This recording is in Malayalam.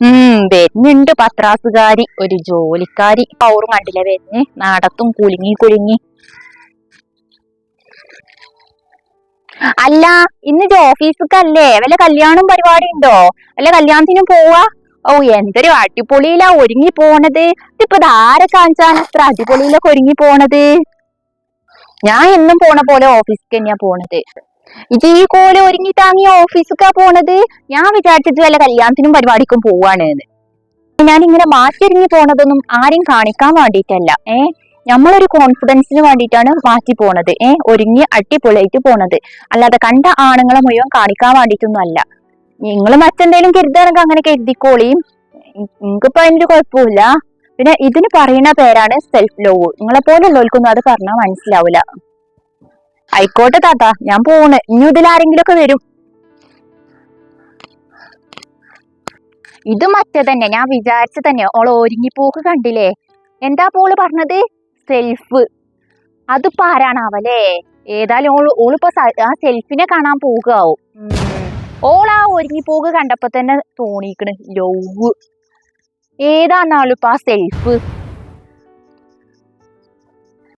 വരുന്നുണ്ട് പത്രാസുകാരി, ഒരു ജോലിക്കാരി. പൗറും കണ്ടില്ല വരുന്ന്, നടത്തും കുലുങ്ങി കുലുങ്ങി. അല്ല, ഇന്ന് ഓഫീസൊക്കെ വല്ല കല്യാണം പരിപാടി ഉണ്ടോ? വല്ല കല്യാണത്തിനും പോവാ? ഓ, എന്തൊരു അടിപൊളിയിലാ ഒരുങ്ങി പോണത്. ഇതിപ്പോ ധാര കാണിച്ചാണ് അത്ര അടിപൊളിയിലൊക്കെ ഒരുങ്ങി പോണത്. ഞാൻ എന്നും പോണ പോലെ ഓഫീസിക്ക് തന്നെയാ പോണത്. ഇത് ഈ കോല ഒരുങ്ങി താങ്ങിയ ഓഫീസിക്കാ പോണത്. ഞാൻ വിചാരിച്ചത് വല്ല കല്യാണത്തിനും പരിപാടിക്കും പോവാണ്. ഞാനിങ്ങനെ മാറ്റിയൊരുങ്ങി പോണതൊന്നും ആരെയും കാണിക്കാൻ വേണ്ടിയിട്ടല്ല. നമ്മളൊരു കോൺഫിഡൻസിന് വേണ്ടിയിട്ടാണ് മാറ്റി പോണത്. ഒരുങ്ങി അടിപൊളിയായിട്ട് പോണത്. അല്ലാതെ കണ്ട ആണുങ്ങളെ മുഴുവൻ കാണിക്കാൻ വേണ്ടിയിട്ടൊന്നും അല്ല. നിങ്ങൾ മറ്റെന്തെങ്കിലും കരുതാനൊക്കെ അങ്ങനെ കരുതിക്കോളിയും. നിങ്ങൾക്കിപ്പോ അതിനൊരു കുഴപ്പമില്ല. പിന്നെ ഇതിന് പറയുന്ന പേരാണ് സെൽഫ് ലവ്. നിങ്ങളെ പോലുള്ളവർക്കൊന്നും അത് പറഞ്ഞാൽ മനസ്സിലാവില്ല. ആയിക്കോട്ടെ താത്ത, ഞാൻ പോണ്. ഇനി ഇതിലാരെങ്കിലും ഒക്കെ വരും. ഇത് മറ്റേ തന്നെ, ഞാൻ വിചാരിച്ച തന്നെ. ഓള് ഒരുങ്ങിപ്പോക്ക് കണ്ടില്ലേ? എന്താ പോള് പറഞ്ഞത്? സെൽഫ്. അതിപ്പോ ആരാണാവല്ലേ? ഏതായാലും ഓളിപ്പോ ആ സെൽഫിനെ കാണാൻ പോകാവും. ഓളാ ഒരുങ്ങിപ്പോക്ക് കണ്ടപ്പോ തന്നെ തോന്നിക്കണ് ലവ്. ഏതാന്നാലും ഇപ്പൊ ആ സെൽഫ്.